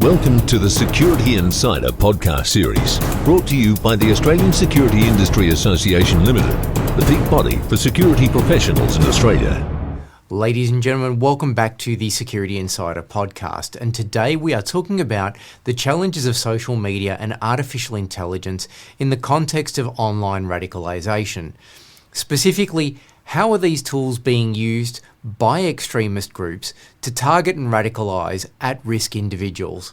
Welcome to the Security Insider podcast series, brought to you by the Australian Security Industry Association Limited, the peak body for security professionals in Australia. Ladies and gentlemen, welcome back to the Security Insider podcast. And today we are talking about the challenges of social media and artificial intelligence in the context of online radicalisation. Specifically, how are these tools being used by extremist groups to target and radicalise at-risk individuals?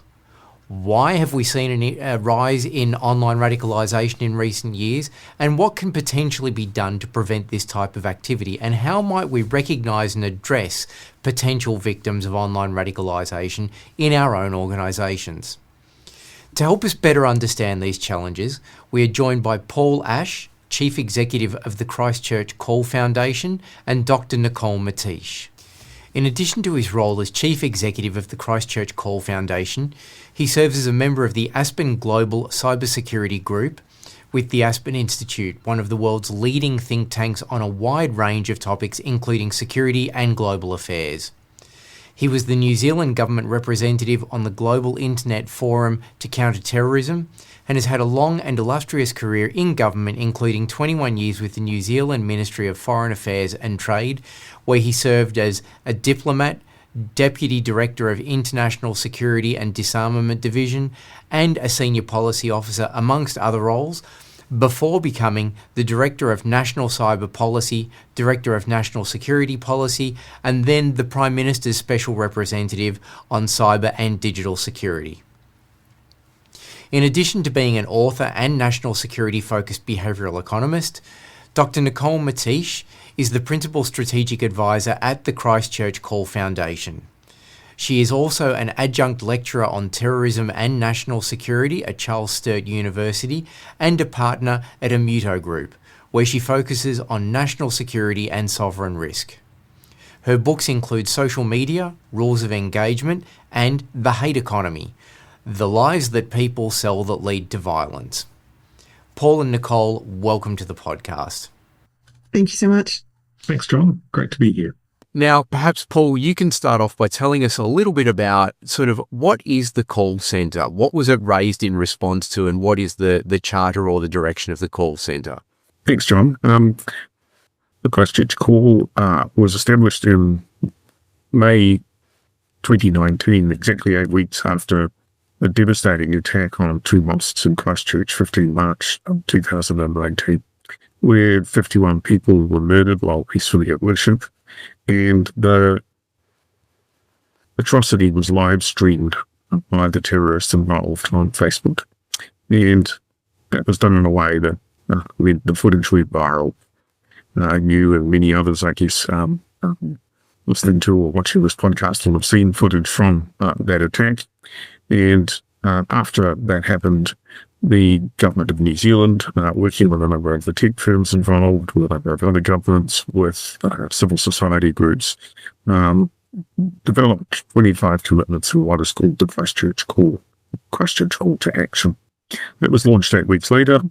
Why have we seen a rise in online radicalisation in recent years? And what can potentially be done to prevent this type of activity? And how might we recognise and address potential victims of online radicalisation in our own organisations? To help us better understand these challenges, we are joined by Paul Ash, Chief Executive of the Christchurch Call Foundation, and Dr. Nicole Matejic. In addition to his role as Chief Executive of the Christchurch Call Foundation, he serves as a member of the Aspen Global Cybersecurity Group with the Aspen Institute, one of the world's leading think tanks on a wide range of topics including security and global affairs. He was the New Zealand government representative on the Global Internet Forum to Counter Terrorism and has had a long and illustrious career in government, including 21 years with the New Zealand Ministry of Foreign Affairs and Trade, where he served as a diplomat, Deputy Director of International Security and Disarmament Division, and a Senior Policy Officer, amongst other roles, before becoming the Director of National Cyber Policy, Director of National Security Policy, and then the Prime Minister's Special Representative on Cyber and Digital Security. In addition to being an author and national security-focused behavioural economist, Dr. Nicole Matejic is the Principal Strategic Advisor at the Christchurch Call Foundation. She is also an adjunct lecturer on terrorism and national security at Charles Sturt University and a partner at Immuto Group, where she focuses on national security and sovereign risk. Her books include Social Media, Rules of Engagement, and The Hate Economy, The Lies That People Sell That Lead to Violence. Paul and Nicole, welcome to the podcast. Thank you so much. Thanks, John. Great to be here. Now, perhaps, Paul, you can start off by telling us a little bit about sort of what is the call centre? What was it raised in response to, and what is the charter or the direction of the call centre? Thanks, John. The Christchurch Call was established in May 2019, exactly 8 weeks after a devastating attack on two mosques in Christchurch, 15 March 2019, where 51 people were murdered while peacefully at worship. And the atrocity was live streamed by the terrorists involved on Facebook. And that was done in a way that the footage went viral. You and many others, I guess, listening to or watching this podcast will have seen footage from that attack. And after that happened, the government of New Zealand, working with a number of the tech firms involved, with a number of other governments, with civil society groups, developed 25 commitments in what is called the Christchurch Call to Action. It was launched 8 weeks later.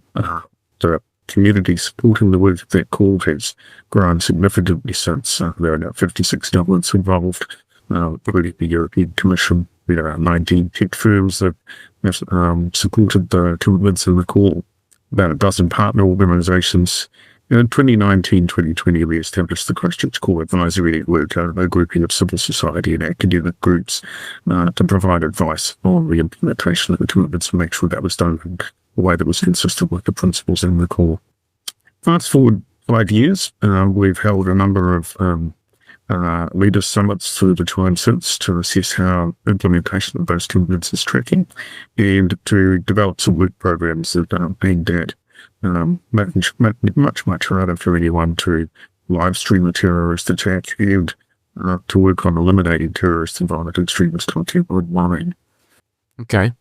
The community supporting the work of that call has grown significantly since. There are now 56 governments involved, including the European Commission. There are 19 tech firms that have supported the commitments in the call, about a dozen partner organisations. In 2019-2020, we established the Christchurch Call Advisory Network, a grouping of civil society and academic groups to provide advice on the implementation of the commitments and make sure that was done in a way that was consistent with the principles in the call. Fast forward 5 years, we've held a number of leader summits through the time since to assess how implementation of those commitments is tracking and to develop some work programs that are aimed at making much harder for anyone to live stream a terrorist attack and to work on eliminating terrorist and violent extremist content online. Okay.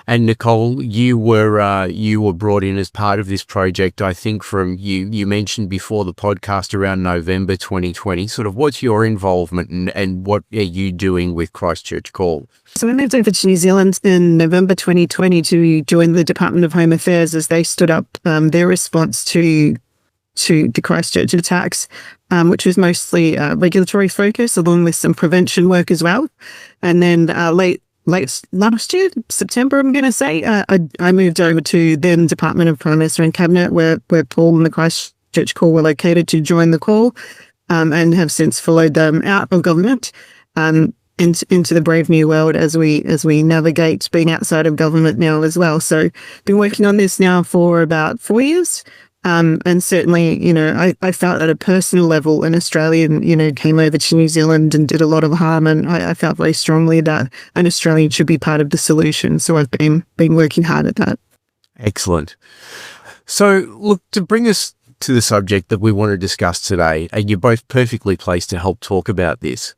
And Nicole, you were brought in as part of this project, I think from you mentioned before the podcast around November 2020. Sort of what's your involvement and what are you doing with Christchurch Call? So I moved over to New Zealand in November 2020 to join the Department of Home Affairs as they stood up their response to the Christchurch attacks, which was mostly regulatory focus along with some prevention work as well. And then late last year, September, I'm going to say, I moved over to then Department of Prime Minister and Cabinet, where Paul and the Christchurch Call were located, to join the call, and have since followed them out of government into the brave new world as we navigate being outside of government now as well. So been working on this now for about 4 years. And certainly, I felt at a personal level an Australian, came over to New Zealand and did a lot of harm. And I felt very strongly that an Australian should be part of the solution. So I've been working hard at that. Excellent. So look, to bring us to the subject that we want to discuss today, and you're both perfectly placed to help talk about this.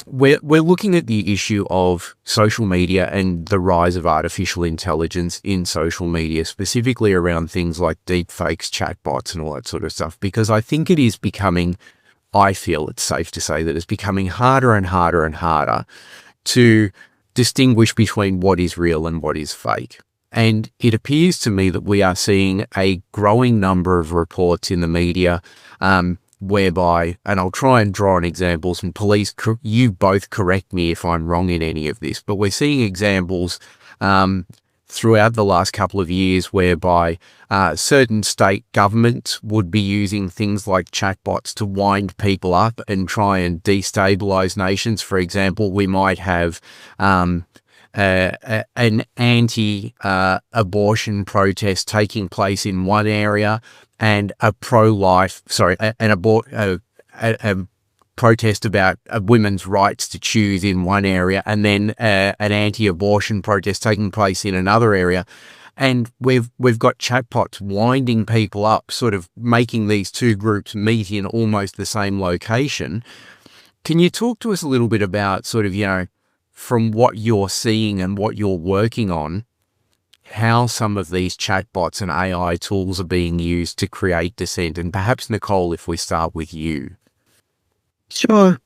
We're looking at the issue of social media and the rise of artificial intelligence in social media, specifically around things like deepfakes, chatbots, and all that sort of stuff, because I think it is becoming, I feel it's safe to say that it's becoming harder and harder and harder to distinguish between what is real and what is fake. And it appears to me that we are seeing a growing number of reports in the media whereby, and I'll try and draw on examples, and police, you both correct me if I'm wrong in any of this, but we're seeing examples throughout the last couple of years whereby certain state governments would be using things like chatbots to wind people up and try and destabilize nations. For example, we might have an anti-abortion protest taking place in one area, and a protest about women's rights to choose in one area, and then an anti-abortion protest taking place in another area. And we've got chatbots winding people up, sort of making these two groups meet in almost the same location. Can you talk to us a little bit about sort of, from what you're seeing and what you're working on, how some of these chatbots and AI tools are being used to create dissent? And perhaps, Nicole, if we start with you. Sure.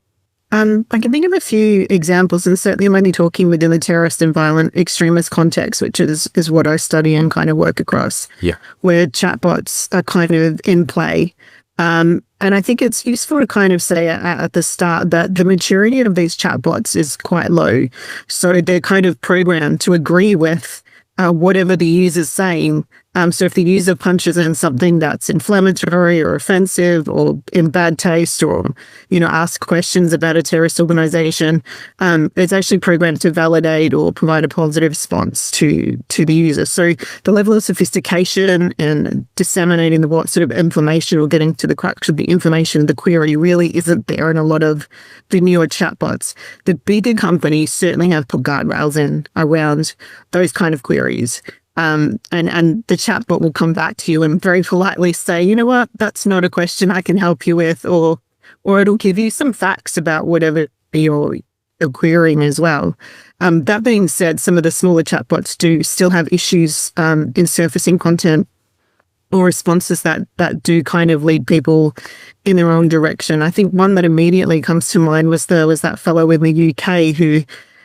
I can think of a few examples, and certainly I'm only talking within the terrorist and violent extremist context, which is what I study and kind of work across, where chatbots are kind of in play. And I think it's useful to kind of say at the start that the maturity of these chatbots is quite low. So they're kind of programmed to agree with whatever the user's saying. So if the user punches in something that's inflammatory or offensive or in bad taste, or, ask questions about a terrorist organization, it's actually programmed to validate or provide a positive response to the user. So the level of sophistication and disseminating what sort of information or getting to the crux of the information, the query, really isn't there in a lot of the newer chatbots. The bigger companies certainly have put guardrails in around those kind of queries. And the chatbot will come back to you and very politely say, you know what, that's not a question I can help you with, or it'll give you some facts about whatever you're querying as well. That being said, some of the smaller chatbots do still have issues in surfacing content or responses that do kind of lead people in the wrong direction. I think one that immediately comes to mind was that fellow in the UK who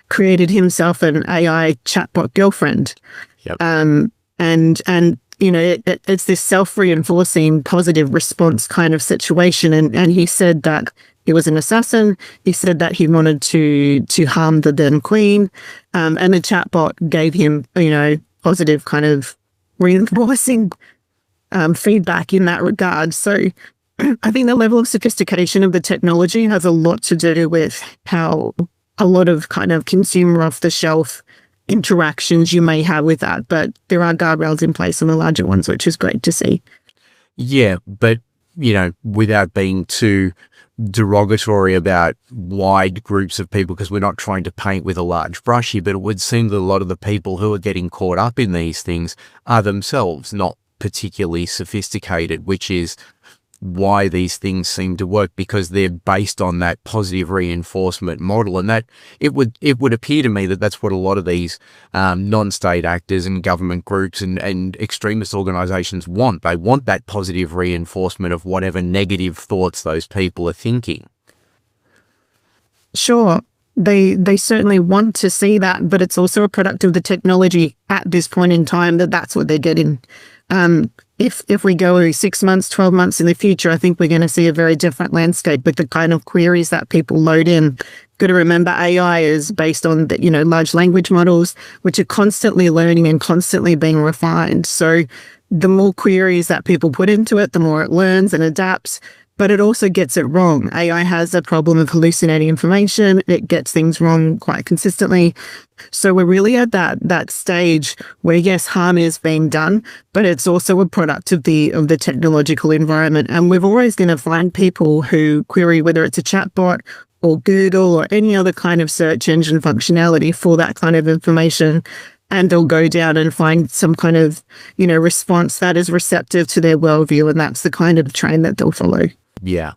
created himself an AI chatbot girlfriend. Yep. It's this self-reinforcing positive response kind of situation. And he said that he was an assassin. He said that he wanted to harm the then queen. And the chatbot gave him, positive kind of reinforcing feedback in that regard. So I think the level of sophistication of the technology has a lot to do with how a lot of kind of consumer off-the-shelf interactions you may have with that, but there are guardrails in place on the larger ones, which is great to see. Yeah, but, without being too derogatory about wide groups of people, because we're not trying to paint with a large brush here, but it would seem that a lot of the people who are getting caught up in these things are themselves not particularly sophisticated, which is why these things seem to work, because they're based on that positive reinforcement model. And that it would appear to me that that's what a lot of these non-state actors and government groups and extremist organizations want. They want that positive reinforcement of whatever negative thoughts those people are thinking. Sure. They certainly want to see that, but it's also a product of the technology at this point in time that's what they're getting. if we go 6 months, 12 months in the future, I think we're going to see a very different landscape with the kind of queries that people load in. Got to remember, AI is based on large language models, which are constantly learning and constantly being refined. So the more queries that people put into it, the more it learns and adapts. But it also gets it wrong. AI has a problem of hallucinating information. It gets things wrong quite consistently. So we're really at that stage where, yes, harm is being done, but it's also a product of the technological environment. And we're always going to find people who query, whether it's a chatbot or Google or any other kind of search engine functionality for that kind of information. And they'll go down and find some kind of, response that is receptive to their worldview. And that's the kind of train that they'll follow. Yeah.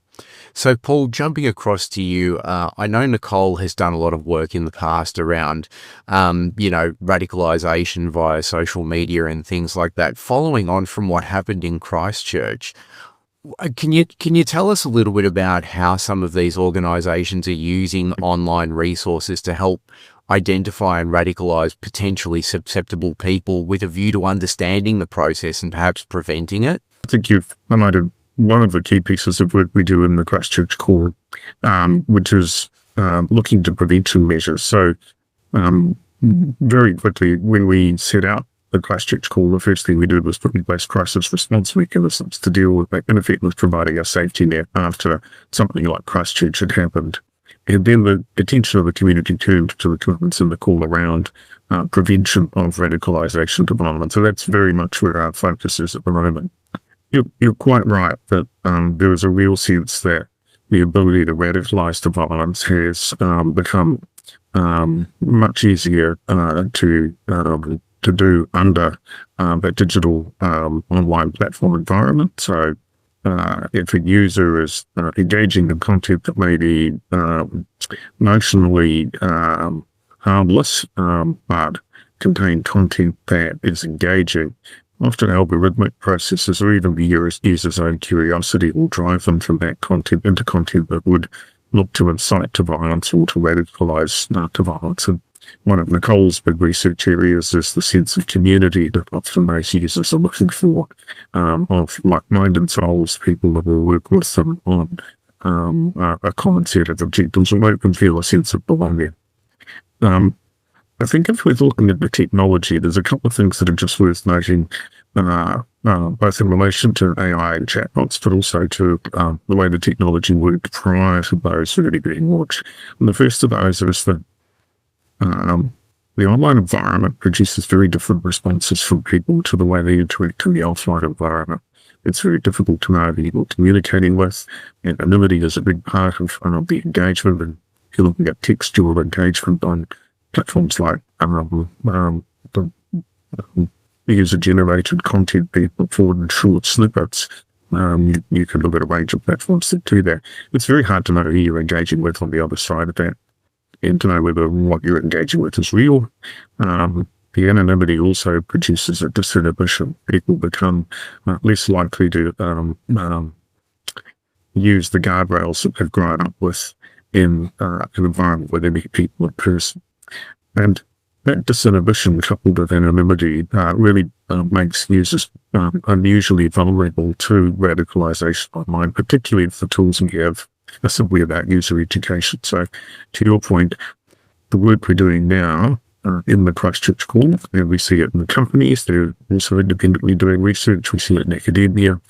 So, Paul, jumping across to you, I know Nicole has done a lot of work in the past around, radicalisation via social media and things like that. Following on from what happened in Christchurch, can you tell us a little bit about how some of these organisations are using online resources to help identify and radicalise potentially susceptible people with a view to understanding the process and perhaps preventing it? I think you've highlighted one of the key pieces of work we do in the Christchurch Call, which is looking to prevention measures. So very quickly, when we set out the Christchurch Call, the first thing we did was put in place crisis response mechanisms to deal with that. In effect, was providing a safety net after something like Christchurch had happened. And then the attention of the community turned to the commitments in the call around prevention of radicalisation development. So that's very much where our focus is at the moment. You're quite right that there is a real sense that the ability to radicalise the violence has become much easier to do under that digital online platform environment. So if a user is engaging in content that may be notionally harmless, but contain content that is engaging, often algorithmic processes or even the user's own curiosity will drive them from that content into content that would look to incite to violence or to radicalise to violence. And one of Nicole's big research areas is the sense of community that often those users are looking for, of like-minded souls, people that will work with them on a common set of objectives and make them feel a sense of belonging. I think if we're looking at the technology, there's a couple of things that are just worth noting, both in relation to AI and chatbots, but also to the way the technology worked prior to those really being launched. And the first of those is that the online environment produces very different responses from people to the way they interact in the offline environment. It's very difficult to know who you're communicating with. Anonymity is a big part of the engagement, and if you're looking at textual engagement on platforms like the user-generated content being put forward in short snippets, you can look at a range of platforms that do that. It's very hard to know who you're engaging with on the other side of that, and to know whether what you're engaging with is real. The anonymity also produces a disinhibition. People become less likely to use the guardrails that they've grown up with in an environment where they meet people in person. And that disinhibition coupled with anonymity really makes users unusually vulnerable to radicalisation online, particularly if the tools we have are simply about user education. So to your point, the work we're doing now in the Christchurch Call, and we see it in the companies, they're also independently doing research, we see it in academia,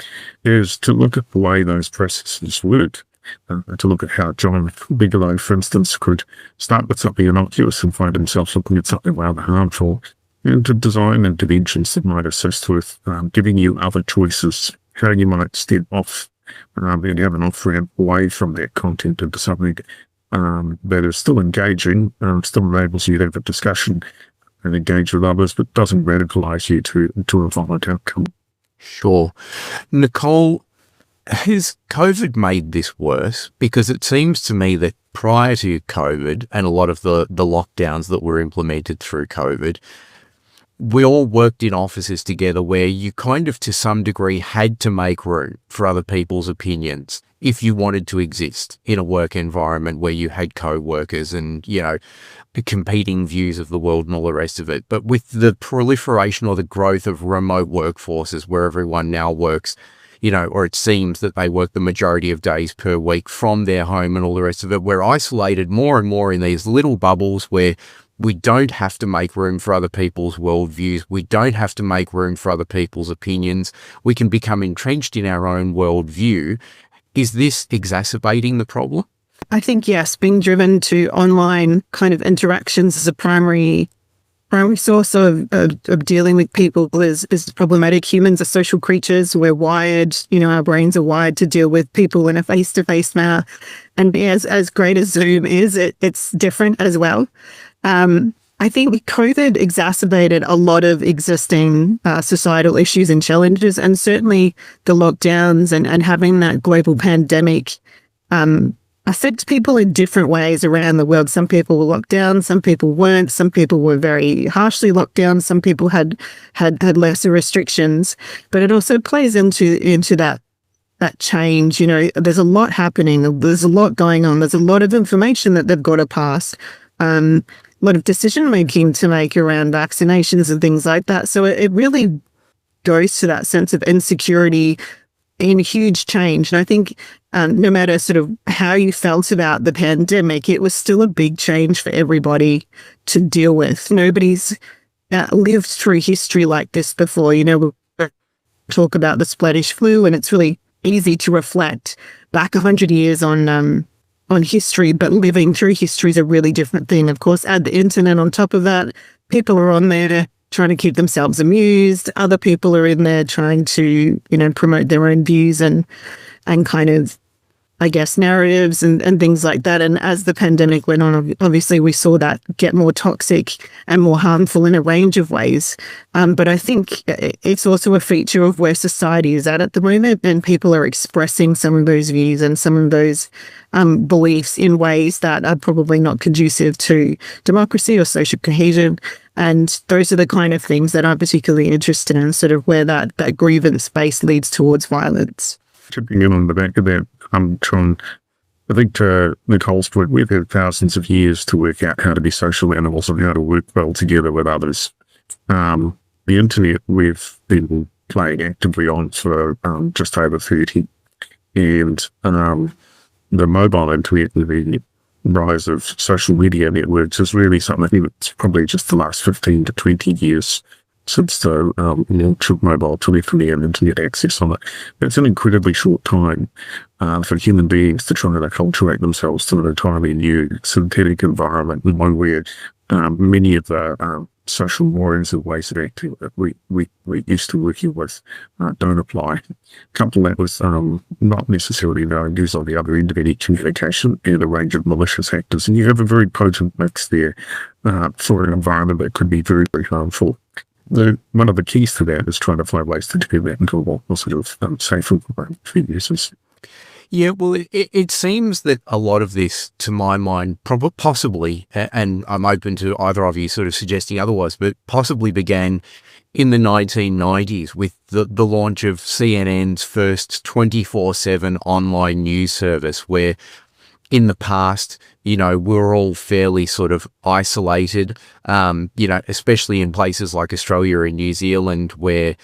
is to look at the way those processes work. To look at how John Bigelow, for instance, could start with something innocuous and find himself looking at something rather harmful, and to design interventions that might assist with giving you other choices, how you might step off and have an off-ramp away from that content into something that is still engaging, still enables you to have a discussion and engage with others, but doesn't radicalise you to a violent outcome. Sure. Nicole, has COVID made this worse? Because it seems to me that prior to COVID and a lot of the lockdowns that were implemented through COVID, we all worked in offices together where you kind of to some degree had to make room for other people's opinions if you wanted to exist in a work environment where you had co-workers and, competing views of the world and all the rest of it. But with the proliferation or the growth of remote workforces where everyone now works, or it seems that they work the majority of days per week from their home and all the rest of it, we're isolated more and more in these little bubbles where we don't have to make room for other people's worldviews. We don't have to make room for other people's opinions. We can become entrenched in our own worldview. Is this exacerbating the problem? I think, yes, being driven to online kind of interactions as a primary source of dealing with people is problematic. Humans are social creatures. We're wired, our brains are wired to deal with people in a face-to-face manner. And as great as Zoom is, it's different as well. I think COVID exacerbated a lot of existing societal issues and challenges, and certainly the lockdowns and having that global pandemic affects people in different ways around the world. Some people were locked down, some people weren't, some people were very harshly locked down, some people had lesser restrictions. But it also plays into that change. There's a lot happening, there's a lot going on, there's a lot of information that they've got to pass. A lot of decision making to make around vaccinations and things like that. So it really goes to that sense of insecurity and huge change. And I think no matter sort of how you felt about the pandemic, it was still a big change for everybody to deal with. Nobody's lived through history like this before. We talk about the Spanish flu, and it's really easy to reflect back 100 years on history, but living through history is a really different thing. Of course, add the internet on top of that. People are on there trying to keep themselves amused. Other people are in there trying to, promote their own views and kind of, I guess, narratives and things like that. And as the pandemic went on, obviously we saw that get more toxic and more harmful in a range of ways. But I think it's also a feature of where society is at the moment, and people are expressing some of those views and some of those beliefs in ways that are probably not conducive to democracy or social cohesion. And those are the kind of things that I'm particularly interested in, sort of where that grievance base leads towards violence. Chipping in on the back of that, John, I think to Nicole's point, we've had thousands of years to work out how to be social animals and how to work well together with others. The internet we've been playing actively on for just over 30. And the mobile internet and the rise of social media networks is really something that's probably just the last 15 to 20 years since the launch of mobile telephony and internet access on it. It's an incredibly short time for human beings to try to acculturate themselves to an entirely new synthetic environment, and one where many of the social mores and ways of acting that we're used to working with don't apply. Couple that with not necessarily knowing who's on the other end of any communication and a range of malicious actors, and you have a very potent mix there for an environment that could be very, very harmful. One of the keys to that is trying to find ways to do that into a more sort of safe environment for users. Yeah, well, it seems that a lot of this, to my mind, possibly, and I'm open to either of you sort of suggesting otherwise, but possibly began in the 1990s with the launch of CNN's first 24/7 online news service, where in the past, we're all fairly sort of isolated, especially in places like Australia and New Zealand, where,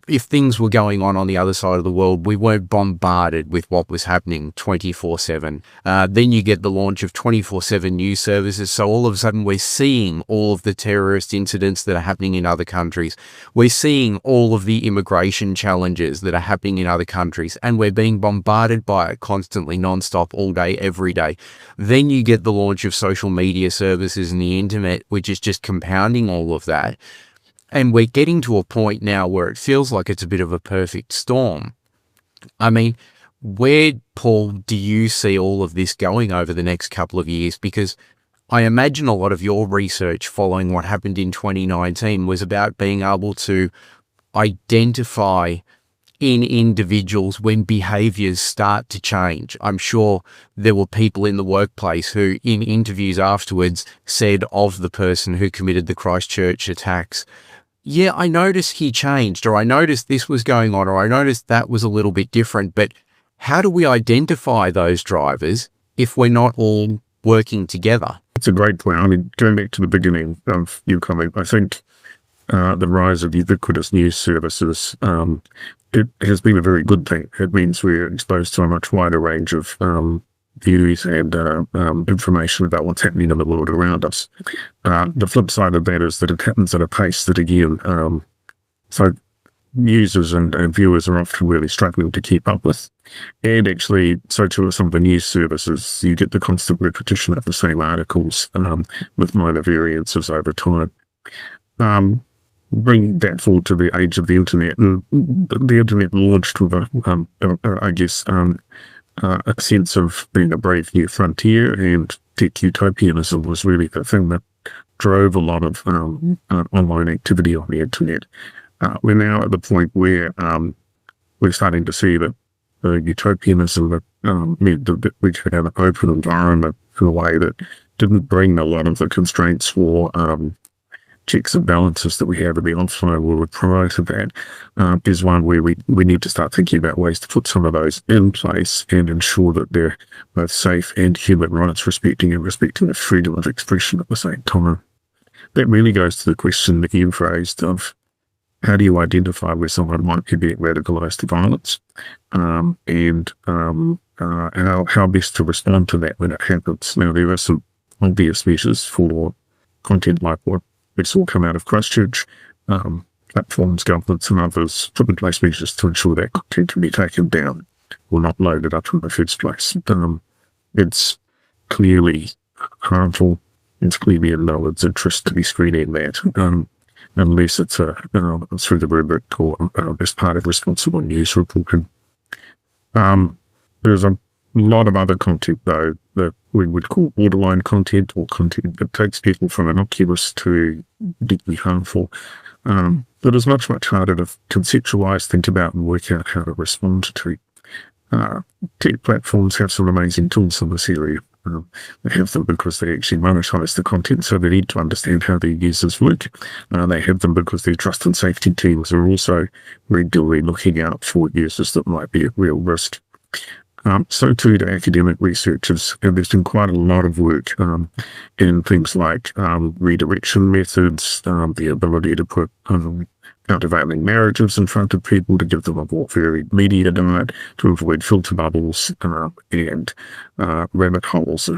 if things were going on the other side of the world, we weren't bombarded with what was happening 24/7. Then you get the launch of 24/7 news services. So all of a sudden we're seeing all of the terrorist incidents that are happening in other countries. We're seeing all of the immigration challenges that are happening in other countries, and we're being bombarded by it constantly, nonstop, all day, every day. Then you get the launch of social media services and the internet, which is just compounding all of that. And we're getting to a point now where it feels like it's a bit of a perfect storm. I mean, where, Paul, do you see all of this going over the next couple of years? Because I imagine a lot of your research following what happened in 2019 was about being able to identify in individuals when behaviours start to change. I'm sure there were people in the workplace who, in interviews afterwards, said of the person who committed the Christchurch attacks, yeah, I noticed he changed, or I noticed this was going on, or I noticed that was a little bit different, but how do we identify those drivers if we're not all working together? It's a great point. I mean, going back to the beginning of your comment, I think the rise of ubiquitous news services, it has been a very good thing. It means we're exposed to a much wider range of views and information about what's happening in the world around us. The flip side of that is that it happens at a pace that, again, so users and viewers are often really struggling to keep up with. And actually, so too are some of the news services. You get the constant repetition of the same articles with minor variances over time. Bring that forward to the age of the internet. The internet launched with a sense of being a brave new frontier, and tech utopianism was really the thing that drove a lot of online activity on the internet. We're now at the point where we're starting to see that utopianism meant that we could have an open environment in a way that didn't bring a lot of the constraints or checks and balances that we have in the offline world prior to that, is one where we need to start thinking about ways to put some of those in place and ensure that they're both safe and human rights respecting the freedom of expression at the same time. That really goes to the question that you phrased of how do you identify where someone might be being radicalised to violence, and how best to respond to that when it happens. Now, there are some obvious measures for content like what we saw come out of Christchurch. Platforms, governments and others put in place measures to ensure that content can be taken down or not loaded up in the first place. It's clearly harmful. It's clearly in no one's interest to be screening that, unless it's through the rubric or as part of responsible news reporting. There's a lot of other content, though, that we would call borderline content, or content that takes people from innocuous to deeply harmful, that is much, much harder to conceptualize, think about, and work out how to respond to. Tech platforms have some amazing tools in this area. They have them because they actually monetize the content, so they need to understand how their users work. They have them because their trust and safety teams are also regularly looking out for users that might be at real risk. So too do academic researchers, and there's been quite a lot of work in things like redirection methods, the ability to put countervailing narratives in front of people to give them a more varied media diet, to avoid filter bubbles and rabbit holes,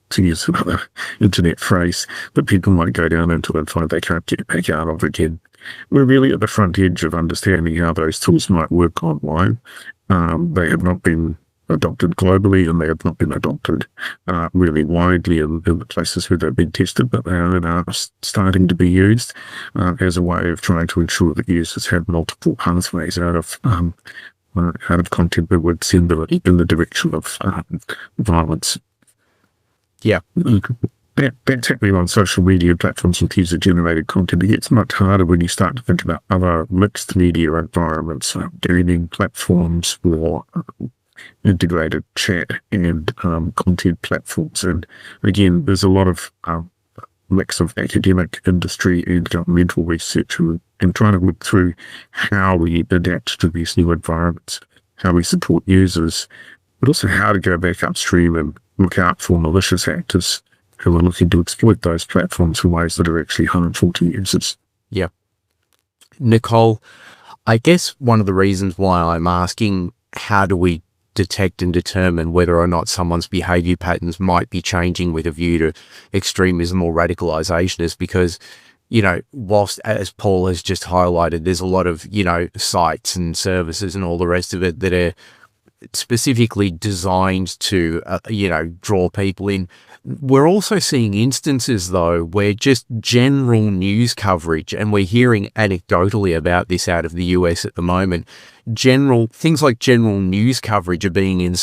to use another internet phrase, that people might go down into and find they can't get back out of again. We're really at the front edge of understanding how those tools might work online. They have not been adopted globally, and they have not been adopted really widely in the places where they've been tested, but they are now starting to be used as a way of trying to ensure that users have multiple pathways out of content that would send them in the direction of violence. Yeah. That's happening on social media platforms with user-generated content. It gets much harder when you start to think about other mixed media environments, gaming platforms, or integrated chat and content platforms. And again, there's a lot of mix of academic, industry and governmental research and trying to look through how we adapt to these new environments, how we support users, but also how to go back upstream and look out for malicious actors who are looking to exploit those platforms in ways that are actually harmful to users. Yeah. Nicole, I guess one of the reasons why I'm asking how do we detect and determine whether or not someone's behavior patterns might be changing with a view to extremism or radicalisation is because, whilst, as Paul has just highlighted, there's a lot of, sites and services and all the rest of it that are specifically designed to, draw people in. We're also seeing instances, though, where just general news coverage, and we're hearing anecdotally about this out of the US at the moment, things like general news coverage are being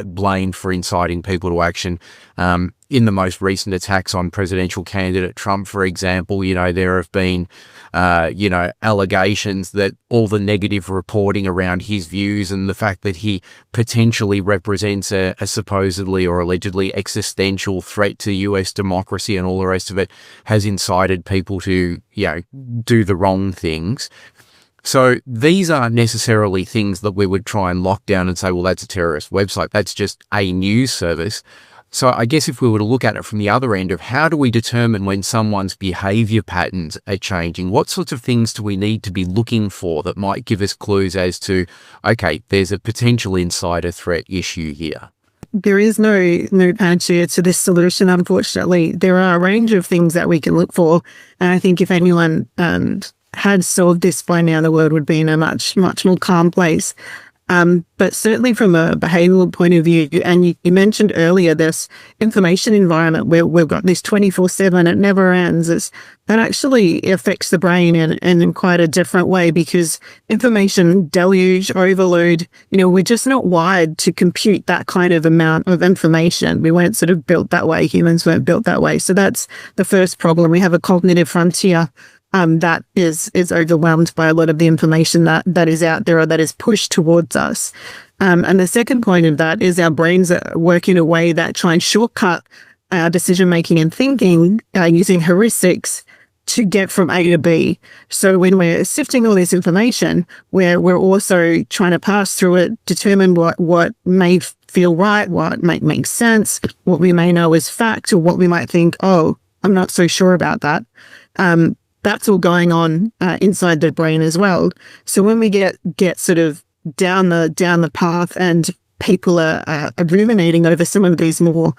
blamed for inciting people to action. In the most recent attacks on presidential candidate Trump, for example, there have been, allegations that all the negative reporting around his views and the fact that he potentially represents a supposedly or allegedly existential threat to US democracy and all the rest of it has incited people to, do the wrong things. So these aren't necessarily things that we would try and lock down and say, well, that's a terrorist website. That's just a news service. So I guess if we were to look at it from the other end of how do we determine when someone's behavior patterns are changing, what sorts of things do we need to be looking for that might give us clues as to, okay, there's a potential insider threat issue here? There is no panacea to this solution, unfortunately. There are a range of things that we can look for. And I think if anyone had solved this by now, the world would be in a much, much more calm place. But certainly from a behavioural point of view, and you mentioned earlier this information environment where we've got this 24/7, it never ends. That actually affects the brain in quite a different way, because information deluge, overload, we're just not wired to compute that kind of amount of information. We weren't sort of built that way. Humans weren't built that way. So that's the first problem. We have a cognitive frontier that is overwhelmed by a lot of the information that is out there or that is pushed towards us. And the second point of that is our brains work in a way that try and shortcut our decision-making and thinking using heuristics to get from A to B. So when we're sifting all this information, we're also trying to pass through it, determine what may feel right, what might make sense, what we may know is fact, or what we might think, oh, I'm not so sure about that. That's all going on inside the brain as well. So when we get sort of down the path and people are ruminating over some of these more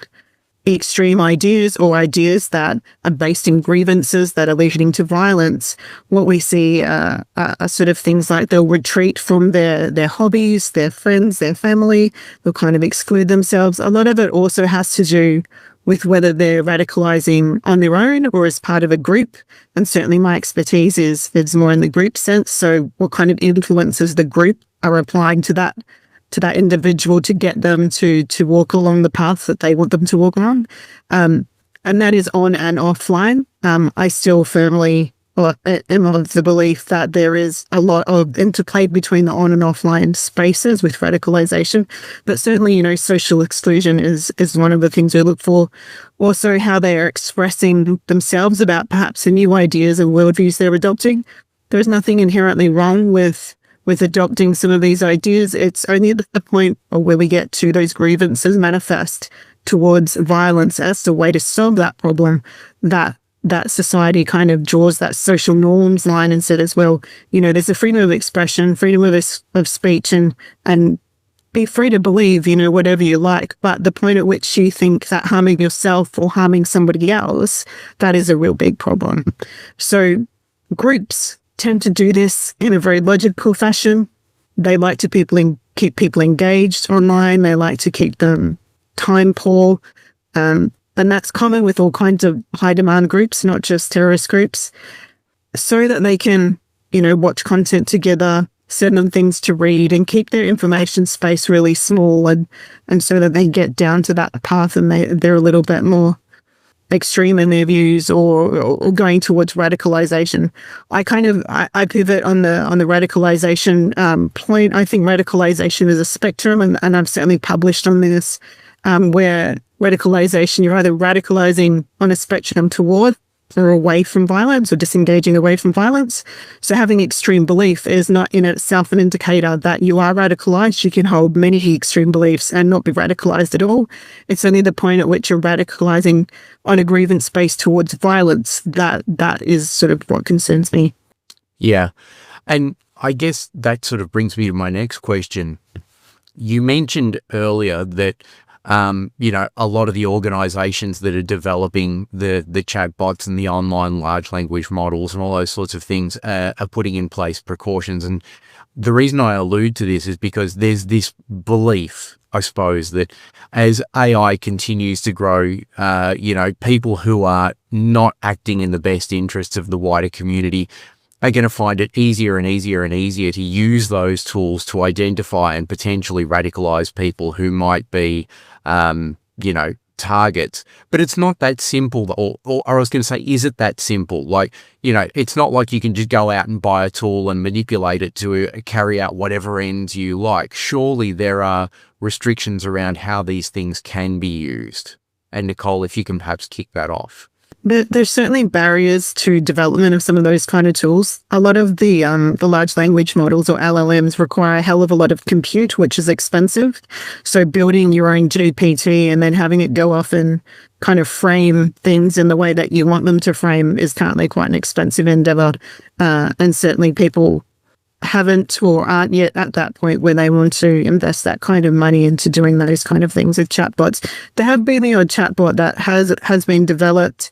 extreme ideas or ideas that are based in grievances that are leading to violence, what we see are sort of things like they'll retreat from their hobbies, their friends, their family. They'll kind of exclude themselves. A lot of it also has to do with whether they're radicalizing on their own or as part of a group. And certainly my expertise is more in the group sense. So what kind of influences the group are applying to that individual to get them to walk along the path that they want them to walk along. And that is on and offline. I still firmly am of the belief that there is a lot of interplay between the on and offline spaces with radicalization. But certainly, social exclusion is one of the things we look for. Also, how they are expressing themselves about perhaps the new ideas and worldviews they're adopting. There's nothing inherently wrong with adopting some of these ideas. It's only at the point where we get to those grievances manifest towards violence as the way to solve that problem that society kind of draws that social norms line and says, well, there's a freedom of expression, freedom of speech, and be free to believe, whatever you like. But the point at which you think that harming yourself or harming somebody else, that is a real big problem. So groups tend to do this in a very logical fashion. They like to keep people engaged online. They like to keep them time poor. And that's common with all kinds of high demand groups, not just terrorist groups, so that they can, watch content together, send them things to read and keep their information space really small and so that they get down to that path and they're a little bit more extreme in their views or going towards radicalization. I pivot on the radicalization point. I think radicalization is a spectrum and I've certainly published on this where radicalization, you're either radicalizing on a spectrum toward or away from violence or disengaging away from violence. So having extreme belief is not in itself an indicator that you are radicalized. You can hold many extreme beliefs and not be radicalized at all. It's only the point at which you're radicalizing on a grievance space towards violence that is sort of what concerns me. Yeah. And I guess that sort of brings me to my next question. You mentioned earlier that a lot of the organizations that are developing the chat bots and the online large language models and all those sorts of things are putting in place precautions. And the reason I allude to this is because there's this belief, I suppose, that as AI continues to grow, people who are not acting in the best interests of the wider community are going to find it easier and easier and easier to use those tools to identify and potentially radicalize people who might be, targets. But it's not that simple, or I was going to say, is it that simple? Like, it's not like you can just go out and buy a tool and manipulate it to carry out whatever ends you like. Surely there are restrictions around how these things can be used. And Nicole, if you can perhaps kick that off. There's certainly barriers to development of some of those kind of tools. A lot of the large language models, or LLMs, require a hell of a lot of compute, which is expensive. So building your own GPT and then having it go off and kind of frame things in the way that you want them to frame is currently quite an expensive endeavor. And certainly people haven't or aren't yet at that point where they want to invest that kind of money into doing those kind of things with chatbots. There have been the odd chatbot that has been developed.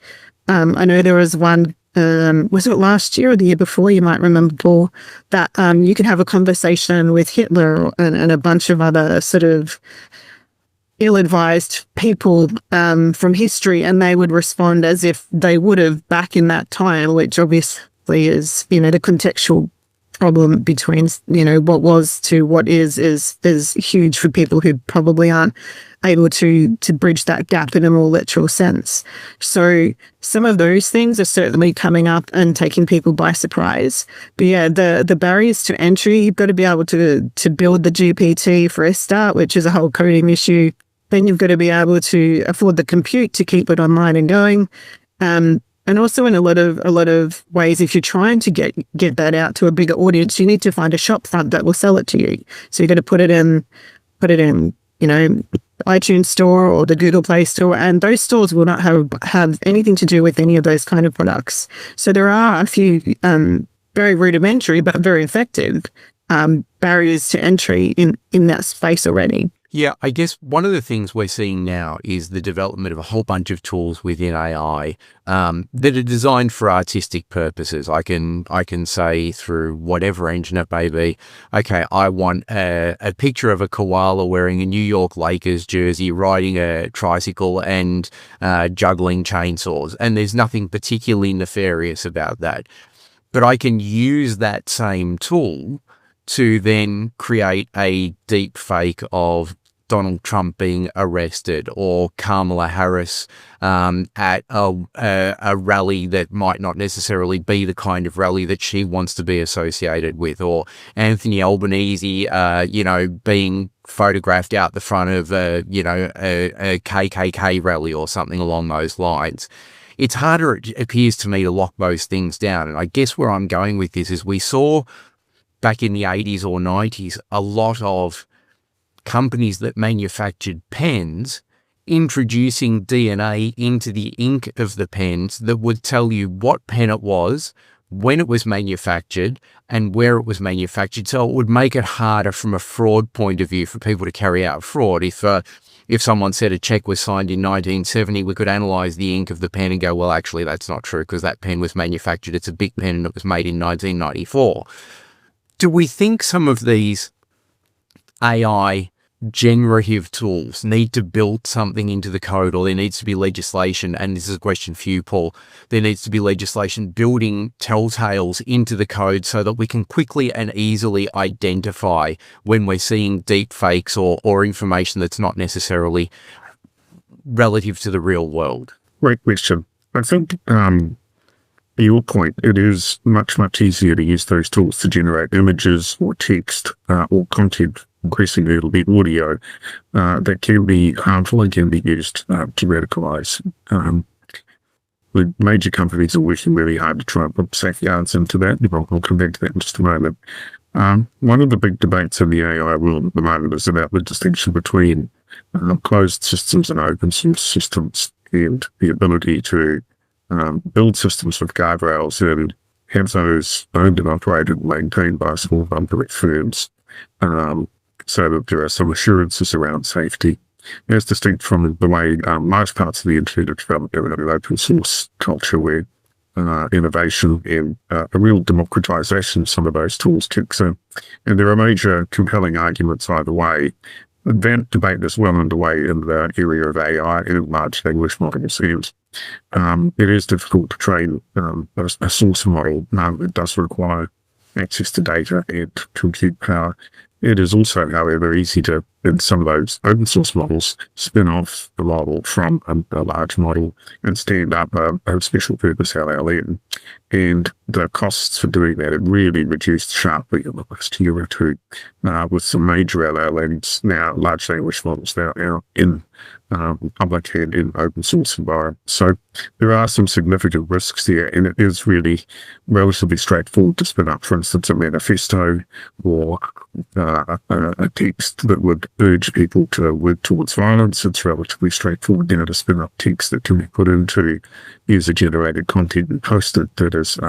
I know there was one, was it last year or the year before, you might remember, Paul, that you could have a conversation with Hitler and a bunch of other sort of ill-advised people from history, and they would respond as if they would have back in that time, which obviously is, the contextual problem between, what was to what is huge for people who probably aren't able to bridge that gap in a more literal sense. So some of those things are certainly coming up and taking people by surprise. But yeah, the barriers to entry, you've got to be able to build the GPT for a start, which is a whole coding issue. Then you've got to be able to afford the compute to keep it online and going. And also in a lot of ways, if you're trying to get that out to a bigger audience, you need to find a shop front that will sell it to you. So you've got to put it in, iTunes Store or the Google Play Store, and those stores will not have anything to do with any of those kind of products. So there are a few very rudimentary but very effective barriers to entry in that space already. Yeah, I guess one of the things we're seeing now is the development of a whole bunch of tools within AI that are designed for artistic purposes. I can say through whatever engine it may be, okay, I want a picture of a koala wearing a New York Lakers jersey, riding a tricycle and juggling chainsaws. And there's nothing particularly nefarious about that. But I can use that same tool to then create a deep fake of Donald Trump being arrested, or Kamala Harris at a rally that might not necessarily be the kind of rally that she wants to be associated with, or Anthony Albanese, being photographed out the front of a KKK rally or something along those lines. It's harder, it appears to me, to lock those things down. And I guess where I'm going with this is we saw back in the 80s or 90s a lot of companies that manufactured pens introducing DNA into the ink of the pens that would tell you what pen it was, when it was manufactured, and where it was manufactured. So it would make it harder from a fraud point of view for people to carry out fraud. If someone said a check was signed in 1970, we could analyze the ink of the pen and go, well, actually, that's not true because that pen was manufactured. It's a big pen and it was made in 1994. Do we think some of these AI generative tools need to build something into the code, or there needs to be legislation, and this is a question for you, Paul, there needs to be legislation building telltales into the code so that we can quickly and easily identify when we're seeing deep fakes or information that's not necessarily relative to the real world? Great question. I think your point, it is much, much easier to use those tools to generate images or text or content. Increasingly, it'll be audio that can be harmful and can be used to radicalise. The major companies are working really hard to try and put safeguards into that. I'll come back to that in just a moment. One of the big debates in the AI world at the moment is about the distinction between closed systems and open source systems, and the ability to build systems with guardrails and have those owned and operated and maintained by small number of firms, so that there are some assurances around safety, as distinct from the way most parts of the internet are developed in an open source culture where innovation and a real democratization of some of those tools kicks in. And there are major compelling arguments either way. That debate is well underway in the area of AI and large language models. And it is difficult to train a source model that does require access to data and compute power. It is also, however, easy to, in some of those open source models, spin off the model from a large model and stand up a special purpose LLM. And the costs for doing that have really reduced sharply in the last year or two, with some major LLMs now, large language models now in public and in open source environments. So there are some significant risks there, and it is really relatively straightforward to spin up, for instance, a manifesto or a text that would urge people to work towards violence. It's relatively straightforward now to spin up text that can be put into user-generated content and posted that has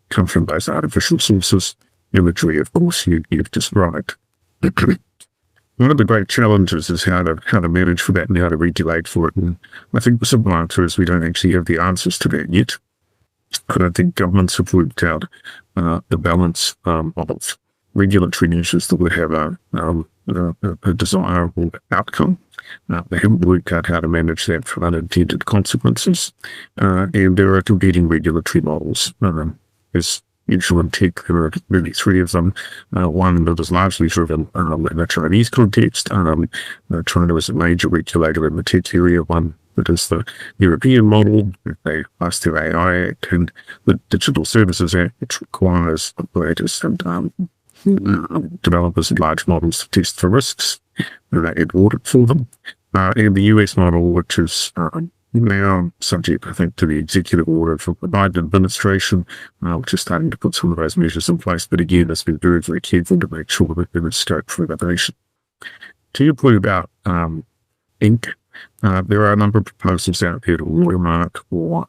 come from those artificial sources. Imagery, of course, you've described. One of the great challenges is how to manage for that and how to regulate for it. And I think the simple answer is we don't actually have the answers to that yet. I don't think governments have worked out the balance of regulatory measures that would have a desirable outcome. They haven't worked out how to manage that for unintended consequences. And there are competing regulatory models. There's usual in tech, there are really three of them. One that is largely driven in a Chinese context. China is a major regulator in the tech area. One that is the European model. They passed the AI Act and the Digital Services Act, which requires operators and developers of large models to test for risks and they audit for them. And the US model, which is now subject, I think, to the executive order from the Biden administration, which is starting to put some of those measures in place. But again, it's been very, very careful to make sure that there is scope for innovation. To your point about ink, there are a number of proposals out there to watermark or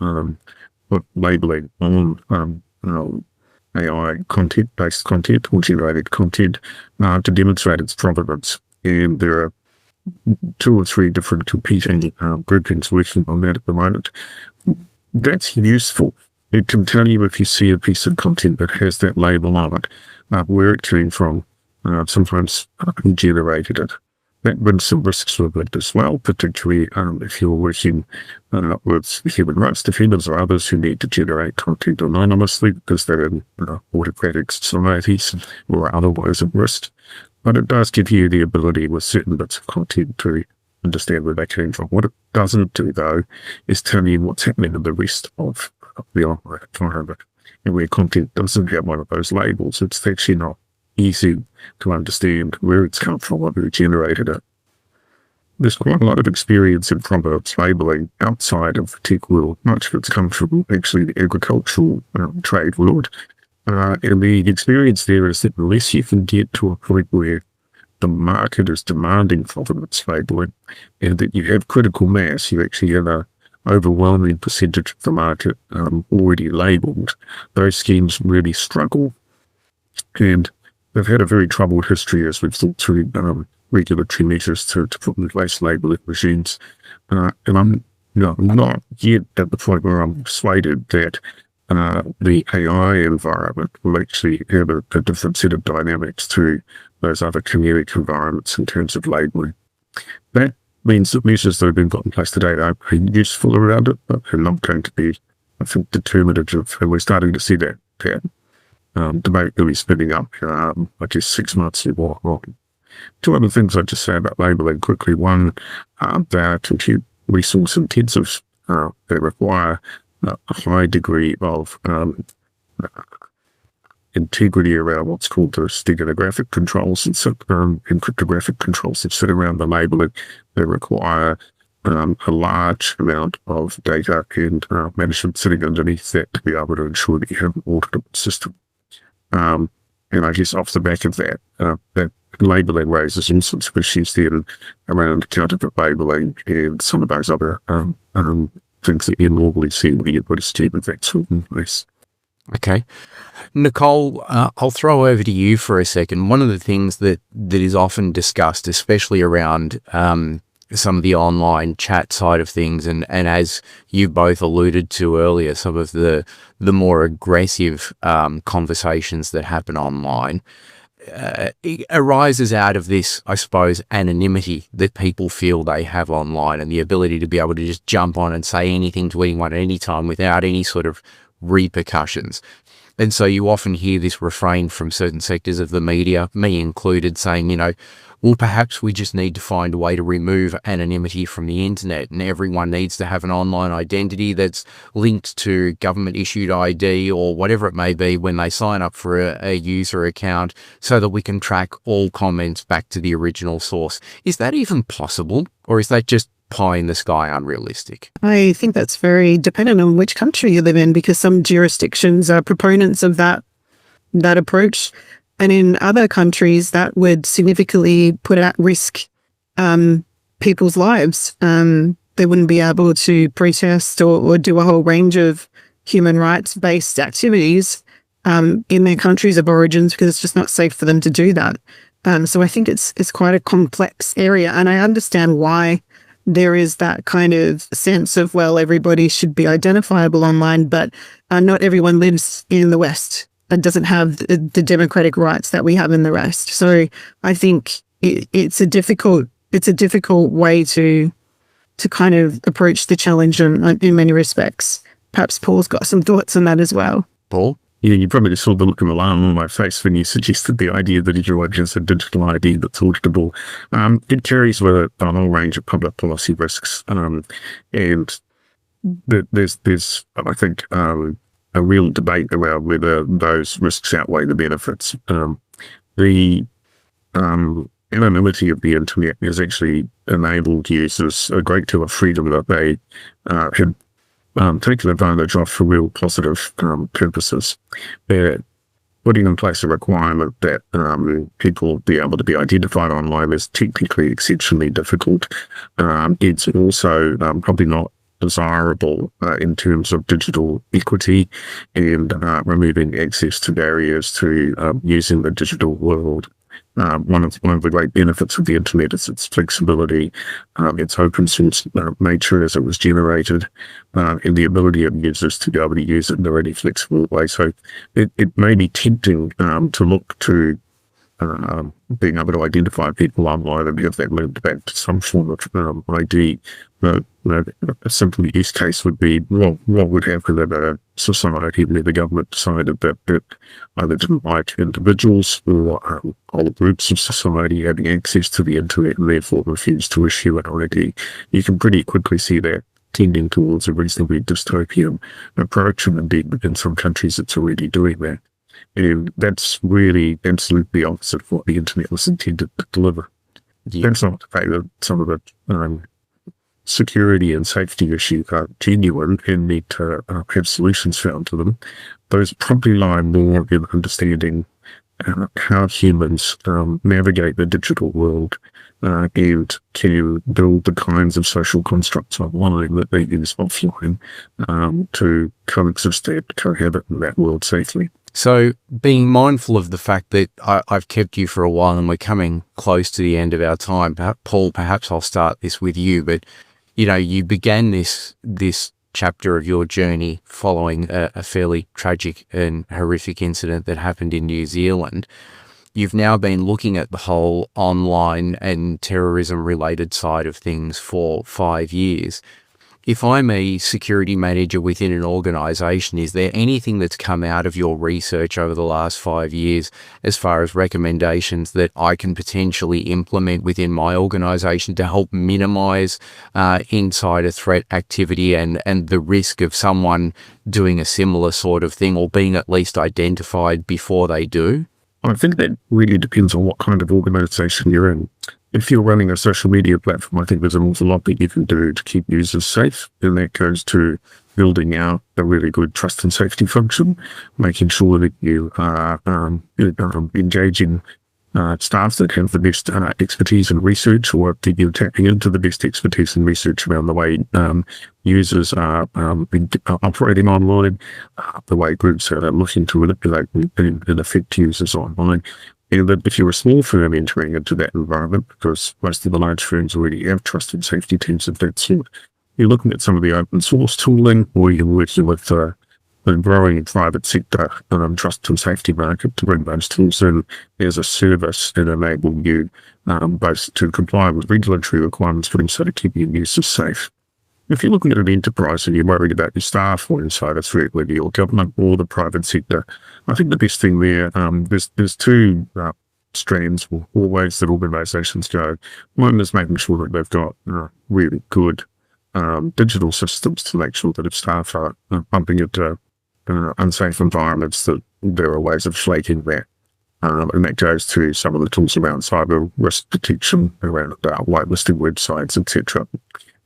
put labeling on AI content-based content or generated content to demonstrate its provenance. And there are 2 or 3 different competing groupings working on that at the moment. That's useful. It can tell you if you see a piece of content that has that label on it, where it came from, sometimes generated it. That brings some risks with it as well, particularly if you're working with human rights defenders or others who need to generate content anonymously because they're in autocratic societies or otherwise at risk. But it does give you the ability with certain bits of content to understand where they came from. What it doesn't do, though, is tell you what's happening in the rest of the online environment. And where content doesn't have one of those labels, it's actually not easy to understand where it's come from or who generated it. There's quite a lot of experience in provenance labeling outside of the tech world. Much of it's come from actually the agricultural trade world. And the experience there is that unless you can get to a point where the market is demanding provenance labeling and that you have critical mass, you actually have an overwhelming percentage of the market already labelled, those schemes really struggle. And they've had a very troubled history as we've thought through regulatory measures to put in place labelling regimes. And I'm not yet at the point where I'm persuaded that the AI environment will actually have a different set of dynamics to those other comedic environments in terms of labelling. That means that measures that have been put in place today are useful around it, but they're not going to be, I think, determinative. And we're starting to see that debate really spinning up, I guess, 6 months or more. 2 other things I'd just say about labelling quickly. One, they're compute resource intensive. They require a high degree of integrity around what's called the steganographic controls and cryptographic controls that sit around the labeling. They require a large amount of data and management sitting underneath that to be able to ensure that you have an auditable system. And I guess off the back of that, that labeling raises all sorts of issues then around counterfeit labeling and some of those other things that you normally see when you put a scheme of that sort in place. Okay. Nicole, I'll throw over to you for a second. One of the things that is often discussed, especially around some of the online chat side of things, and as you both alluded to earlier, some of the more aggressive conversations that happen online, it arises out of this, I suppose, anonymity that people feel they have online and the ability to be able to just jump on and say anything to anyone at any time without any sort of repercussions. And so you often hear this refrain from certain sectors of the media, me included, saying, well, perhaps we just need to find a way to remove anonymity from the internet, and everyone needs to have an online identity that's linked to government-issued ID or whatever it may be when they sign up for a user account, so that we can track all comments back to the original source. Is that even possible, or is that just pie in the sky unrealistic? I think that's very dependent on which country you live in, because some jurisdictions are proponents of that approach. And in other countries, that would significantly put at risk people's lives. They wouldn't be able to protest or do a whole range of human rights-based activities in their countries of origins, because it's just not safe for them to do that. So I think it's quite a complex area. And I understand why there is that kind of sense of, well, everybody should be identifiable online, but not everyone lives in the West and doesn't have the democratic rights that we have in the West. So I think it's a difficult way to kind of approach the challenge in many respects. Perhaps Paul's got some thoughts on that as well. Paul? Yeah, you probably saw the look of alarm on my face when you suggested the idea that everyone has a digital ID that's auditable. It carries with it a whole range of public policy risks. And there's I think, a real debate around whether those risks outweigh the benefits. The anonymity of the internet has actually enabled users a great deal of freedom that they had taken advantage of for real positive purposes. They're putting in place a requirement that people be able to be identified online is technically exceptionally difficult. It's also probably not desirable in terms of digital equity and removing access to barriers to using the digital world. One of the great benefits of the internet is its flexibility, its open source nature as it was generated, and the ability of users to be able to use it in a really flexible way. So it may be tempting to look to being able to identify people online and have that moved back to some form of ID. But a simple use case would be, what would happen in a society where the government decided that it either didn't like individuals or whole groups of society having access to the internet and therefore refused to issue an ID. You can pretty quickly see that tending towards a reasonably dystopian approach, and indeed in some countries it's already doing that. And that's really absolutely opposite of what the internet was intended to deliver. Yeah. That's not to say that some of the security and safety issues are genuine and need to have solutions found to them. Those probably lie more in understanding how humans navigate the digital world and can build the kinds of social constructs online that they use offline to coexist and cohabit in that world safely. So being mindful of the fact that I've kept you for a while and we're coming close to the end of our time, Paul, perhaps I'll start this with you, but you began this chapter of your journey following a fairly tragic and horrific incident that happened in New Zealand. You've now been looking at the whole online and terrorism related side of things for 5 years. If I'm a security manager within an organisation, is there anything that's come out of your research over the last 5 years as far as recommendations that I can potentially implement within my organisation to help minimise insider threat activity and the risk of someone doing a similar sort of thing or being at least identified before they do? I think that really depends on what kind of organisation you're in. If you're running a social media platform, I think there's an awful lot that you can do to keep users safe, and that goes to building out a really good trust and safety function, making sure that you are engaging staff that have the best expertise in research, or that you're tapping into the best expertise in research around the way users are operating online, the way groups are looking to manipulate and affect users online. And that if you're a small firm entering into that environment, because most of the large firms already have trust and safety teams of that sort, you're looking at some of the open source tooling, or you're working with the growing private sector trust and safety market to bring those tools in as a service and enable you both to comply with regulatory requirements, but also to keep your users safe. if you're looking at an enterprise and you're worried about your staff or insider threat, whether you're government or the private sector, I think the best thing there, there's two strands or ways that organisations go. One is making sure that they've got really good digital systems to make sure that if staff are bumping into unsafe environments, that there are ways of flagging that. And that goes to some of the tools around cyber risk detection, around whitelisting websites, etc.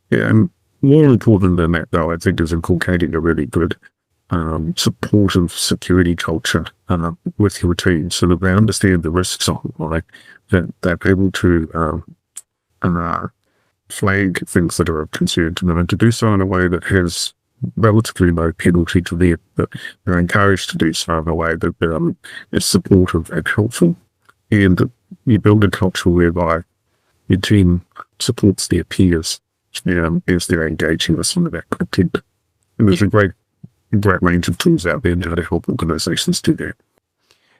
Yeah, and more important than that, though, I think is inculcating a really good supportive security culture with your team, so that they understand the risks online, that they're able to flag things that are of concern to them, and to do so in a way that has relatively low penalty to them, but they're encouraged to do so in a way that is supportive and helpful, and that you build a culture whereby your team supports their peers as they're engaging with some of that content. And there's a great range of tools out there now to help organisations do that.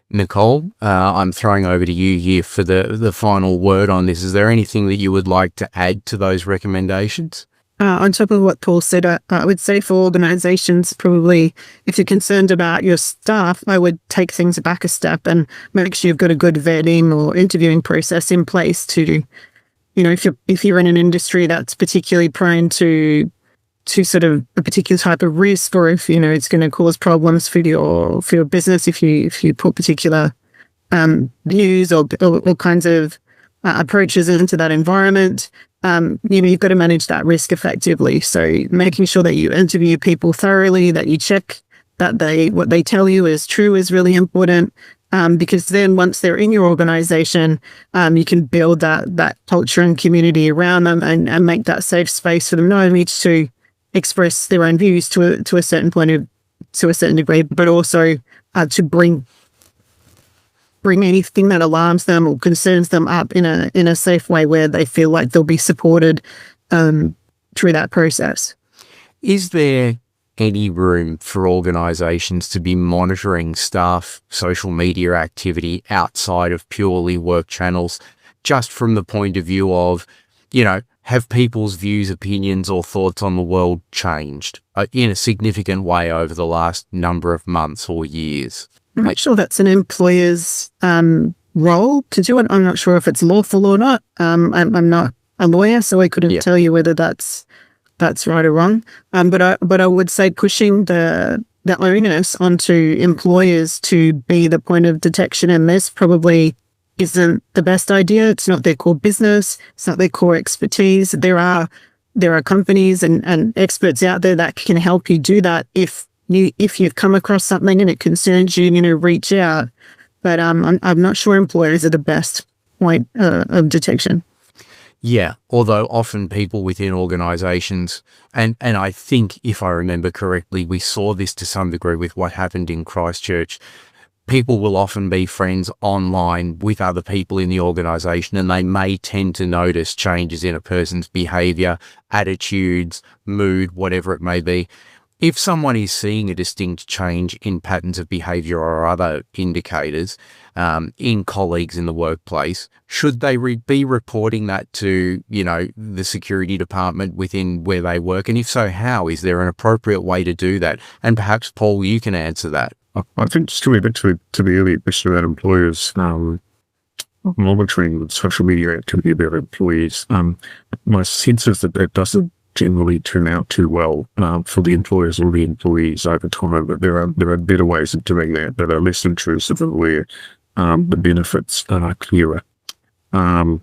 Nicole, I'm throwing over to you here for the final word on this. Is there anything that you would like to add to those recommendations? On top of what Paul said, I would say for organisations, probably if you're concerned about your staff, I would take things back a step and make sure you've got a good vetting or interviewing process in place to, if you're in an industry that's particularly prone to sort of a particular type of risk, or if it's going to cause problems for your business, if you put particular views or kinds of approaches into that environment. You've got to manage that risk effectively. So making sure that you interview people thoroughly, that you check that what they tell you is true is really important. Because then once they're in your organization, you can build that culture and community around them and make that safe space for them not only to express their own views to a certain degree, but also to bring anything that alarms them or concerns them up in a safe way where they feel like they'll be supported through that process. Is there any room for organisations to be monitoring staff social media activity outside of purely work channels, just from the point of view of, have people's views, opinions or thoughts on the world changed in a significant way over the last number of months or years? I'm not sure that's an employer's role to do it. I'm not sure if it's lawful or not. I'm not a lawyer, so I couldn't tell you whether that's right or wrong. But I would say pushing the onus onto employers to be the point of detection in this probably isn't the best idea. It's not their core business. It's not their core expertise. There are companies and experts out there that can help you do that if you've come across something and it concerns you, reach out. But I'm not sure employers are the best point of detection. Yeah, although often people within organisations, and I think if I remember correctly, we saw this to some degree with what happened in Christchurch. People will often be friends online with other people in the organisation, and they may tend to notice changes in a person's behaviour, attitudes, mood, whatever it may be. If someone is seeing a distinct change in patterns of behaviour or other indicators in colleagues in the workplace, should they be reporting that to, the security department within where they work? And if so, how? Is there an appropriate way to do that? And perhaps, Paul, you can answer that. I think just coming back to the earlier question about employers monitoring social media activity of their employees, my sense is that doesn't generally turn out too well for the employers or the employees over time. But there are better ways of doing that are less intrusive and where the benefits are clearer. I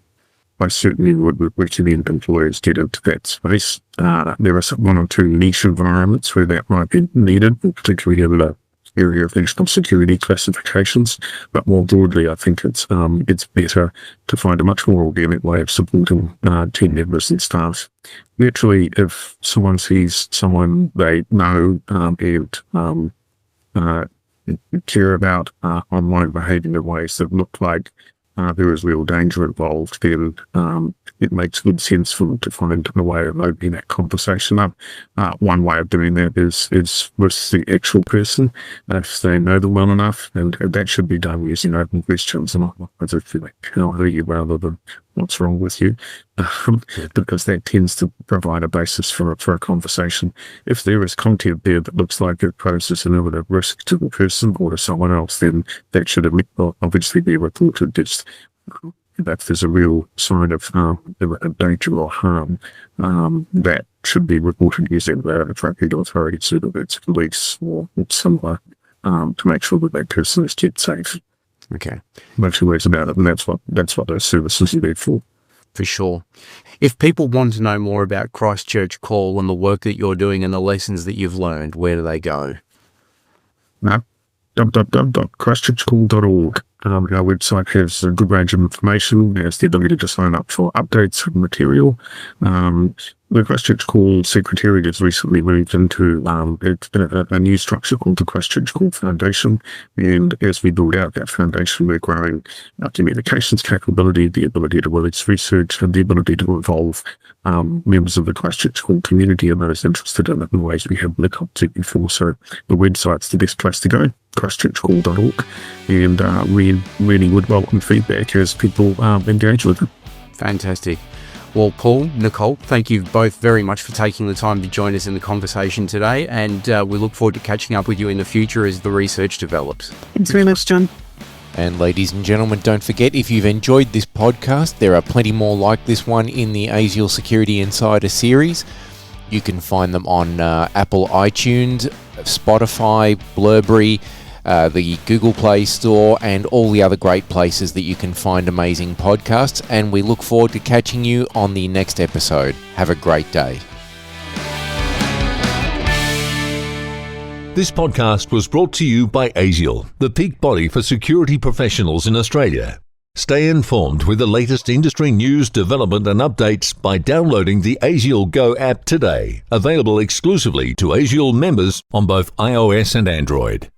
certainly would recommend employers get into that space. There are one or two niche environments where that might be needed, particularly in the area of national security classifications. But more broadly, I think it's better to find a much more organic way of supporting team members and staff. Naturally, if someone sees someone they know and care about online behaviour in ways that look like there is real danger involved, then it makes good sense for them to find a way of opening that conversation up. One way of doing that is with the actual person, if they know them well enough, and that should be done using open questions and rather than what's wrong with you, because that tends to provide a basis for a conversation. If there is content there that looks like it poses an imminent risk to the person or to someone else, then that should obviously be reported. If there's a real sign of danger or harm, that should be reported using the appropriate authorities, whether it's police or similar, to make sure that person is kept safe. Okay. No two ways about it, and that's what those services are there for. For sure. If people want to know more about Christchurch Call and the work that you're doing and the lessons that you've learned, where do they go? www.christchurchcall.org. Our website has a good range of information. There's the ability to sign up for updates and material. The Christchurch Call Secretariat has recently moved into a new structure called the Christchurch Call Foundation. And as we build out that foundation, we're growing our communications capability, the ability to release research, and the ability to involve members of the Christchurch Call community and those interested in it in ways we haven't looked up to before. So the website's the best place to go, christchurchcall.org, and really would welcome feedback as people engage with it. Fantastic. Well, Paul, Nicole, thank you both very much for taking the time to join us in the conversation today, and we look forward to catching up with you in the future as the research develops. Thanks very much, John. And ladies and gentlemen, don't forget, if you've enjoyed this podcast, there are plenty more like this one in the ASIAL Security Insider series. You can find them on Apple iTunes, Spotify, Blurberry, the Google Play Store, and all the other great places that you can find amazing podcasts. And we look forward to catching you on the next episode. Have a great day. This podcast was brought to you by ASIAL, the peak body for security professionals in Australia. Stay informed with the latest industry news, development and updates by downloading the ASIAL Go app today, available exclusively to ASIAL members on both iOS and Android.